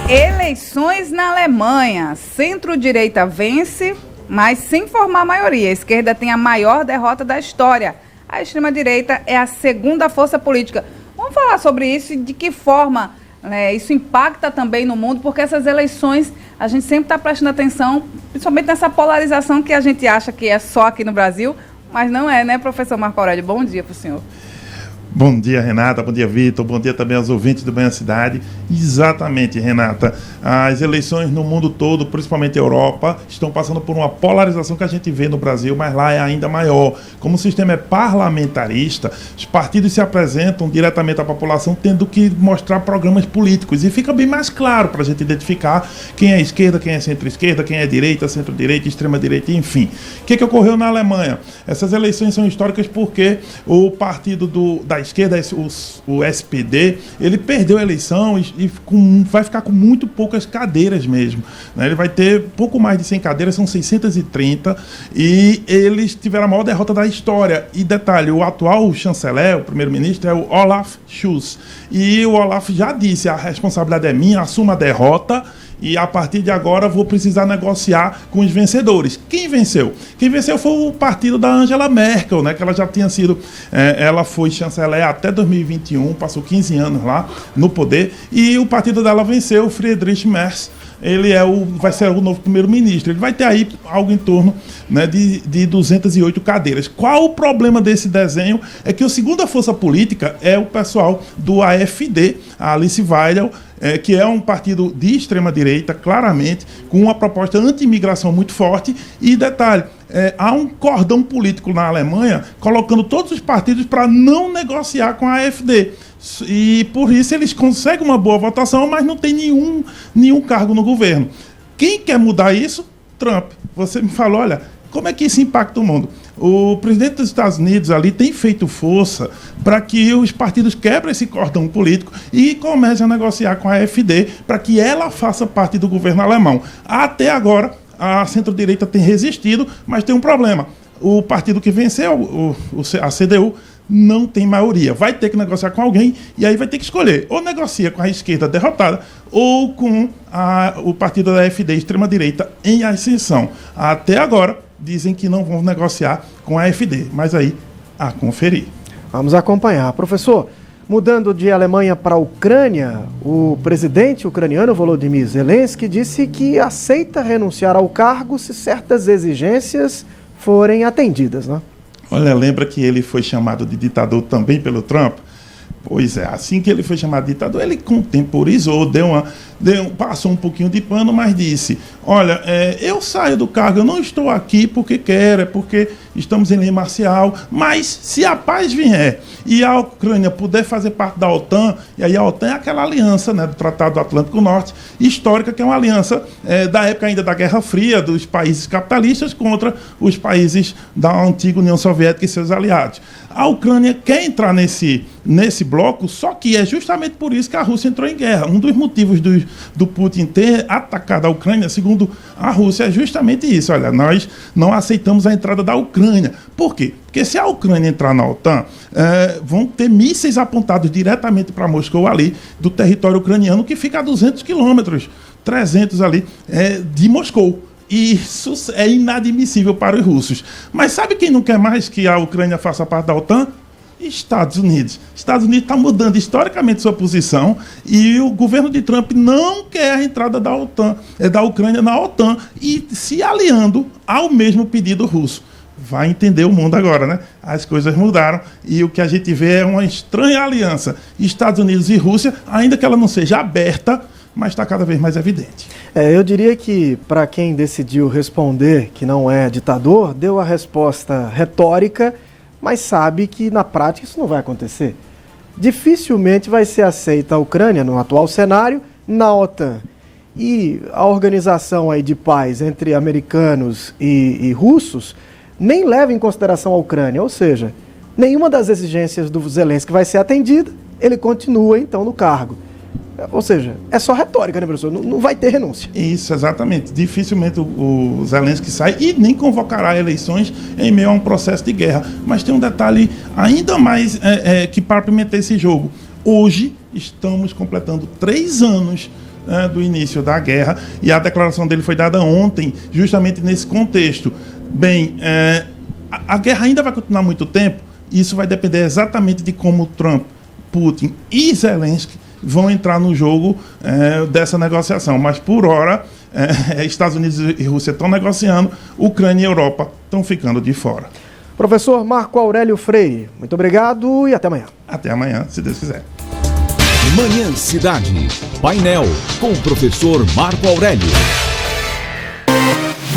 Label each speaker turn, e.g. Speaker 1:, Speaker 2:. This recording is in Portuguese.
Speaker 1: Eleições na Alemanha. Centro-direita vence, mas sem formar maioria. A esquerda tem a maior derrota da história. A extrema-direita é a segunda força política. Vamos falar sobre isso e de que forma isso impacta também no mundo, porque essas eleições a gente sempre está prestando atenção, principalmente nessa polarização que a gente acha que é só aqui no Brasil, mas não é, né, professor Marco Aurélio? Bom dia para o senhor.
Speaker 2: Bom dia, Renata. Bom dia, Vitor. Bom dia também aos ouvintes do Banho à Cidade. Exatamente, Renata. As eleições no mundo todo, principalmente a Europa, estão passando por uma polarização que a gente vê no Brasil, mas lá é ainda maior. Como o sistema é parlamentarista, os partidos se apresentam diretamente à população tendo que mostrar programas políticos. E fica bem mais claro para a gente identificar quem é esquerda, quem é centro-esquerda, quem é direita, centro-direita, extrema-direita, enfim. O que ocorreu na Alemanha? Essas eleições são históricas porque o partido da esquerda, o SPD, ele perdeu a eleição e vai ficar com muito poucas cadeiras mesmo, né? Ele vai ter pouco mais de 100 cadeiras, são 630, e eles tiveram a maior derrota da história. E detalhe, o atual chanceler, o primeiro-ministro, é o Olaf Scholz. E o Olaf já disse, a responsabilidade é minha, assuma a derrota, e a partir de agora vou precisar negociar com os vencedores. Quem venceu? Quem venceu foi o partido da Angela Merkel, né? Que ela já tinha sido, ela foi chanceler até 2021, passou 15 anos lá no poder, e o partido dela venceu, o Friedrich Merz. Ele vai ser o novo primeiro-ministro. Ele vai ter aí algo em torno, né, de 208 cadeiras. Qual o problema desse desenho? É que a segunda força política é o pessoal do AfD, a Alice Weidel, que é um partido de extrema-direita, claramente, com uma proposta anti-imigração muito forte. E detalhe, há um cordão político na Alemanha colocando todos os partidos para não negociar com a AfD. E por isso eles conseguem uma boa votação, mas não tem nenhum cargo no governo. Quem quer mudar isso? Trump. Você me falou, olha, como é que isso impacta o mundo? O presidente dos Estados Unidos ali tem feito força para que os partidos quebrem esse cordão político e comecem a negociar com a AfD para que ela faça parte do governo alemão. Até agora, a centro-direita tem resistido, mas tem um problema. O partido que venceu, a CDU, não tem maioria. Vai ter que negociar com alguém e aí vai ter que escolher. Ou negocia com a esquerda derrotada ou com o partido da AfD, extrema-direita, em ascensão. Até agora, dizem que não vão negociar com a AfD, mas aí, a conferir.
Speaker 3: Vamos acompanhar. Professor, mudando de Alemanha para a Ucrânia, o presidente ucraniano Volodymyr Zelensky disse que aceita renunciar ao cargo se certas exigências forem atendidas, né?
Speaker 2: Olha, lembra que ele foi chamado de ditador também pelo Trump? Pois é, assim que ele foi chamado de ditador, ele contemporizou, passou um pouquinho de pano, mas disse, olha, eu saio do cargo, eu não estou aqui porque quero, é porque estamos em lei marcial, mas se a paz vier e a Ucrânia puder fazer parte da OTAN, e aí a OTAN é aquela aliança, né, do Tratado do Atlântico Norte, histórica, que é uma aliança da época ainda da Guerra Fria, dos países capitalistas contra os países da antiga União Soviética e seus aliados. A Ucrânia quer entrar nesse bloco, só que é justamente por isso que a Rússia entrou em guerra. Um dos motivos do Putin ter atacado a Ucrânia, segundo a Rússia, é justamente isso. Olha, nós não aceitamos a entrada da Ucrânia. Por quê? Porque se a Ucrânia entrar na OTAN, vão ter mísseis apontados diretamente para Moscou ali, do território ucraniano, que fica a 200 quilômetros, 300 ali, de Moscou. E isso é inadmissível para os russos. Mas sabe quem não quer mais que a Ucrânia faça parte da OTAN? Estados Unidos. Estados Unidos está mudando historicamente sua posição e o governo de Trump não quer a entrada da OTAN, da Ucrânia na OTAN e se aliando ao mesmo pedido russo. Vai entender o mundo agora, né? As coisas mudaram e o que a gente vê é uma estranha aliança Estados Unidos e Rússia, ainda que ela não seja aberta, mas está cada vez mais evidente.
Speaker 3: Eu diria que, para quem decidiu responder que não é ditador, deu a resposta retórica, mas sabe que, na prática, isso não vai acontecer. Dificilmente vai ser aceita a Ucrânia, no atual cenário, na OTAN. E a organização aí de paz entre americanos e russos nem leva em consideração a Ucrânia, ou seja, nenhuma das exigências do Zelensky vai ser atendida, ele continua, então, no cargo. Ou seja, é só retórica, né, professor? Não vai ter renúncia.
Speaker 2: Isso, exatamente. Dificilmente o Zelensky sai e nem convocará eleições em meio a um processo de guerra. Mas tem um detalhe ainda mais que para pimentar esse jogo. Hoje estamos completando 3 anos do início da guerra, e a declaração dele foi dada ontem, justamente nesse contexto. Bem, a guerra ainda vai continuar muito tempo, isso vai depender exatamente de como Trump, Putin e Zelensky vão entrar no jogo dessa negociação. Mas, por hora, Estados Unidos e Rússia estão negociando, Ucrânia e Europa estão ficando de fora.
Speaker 3: Professor Marco Aurélio Freire, muito obrigado e até amanhã.
Speaker 2: Até amanhã, se Deus quiser.
Speaker 4: Manhã Cidade. Painel com o professor Marco Aurélio.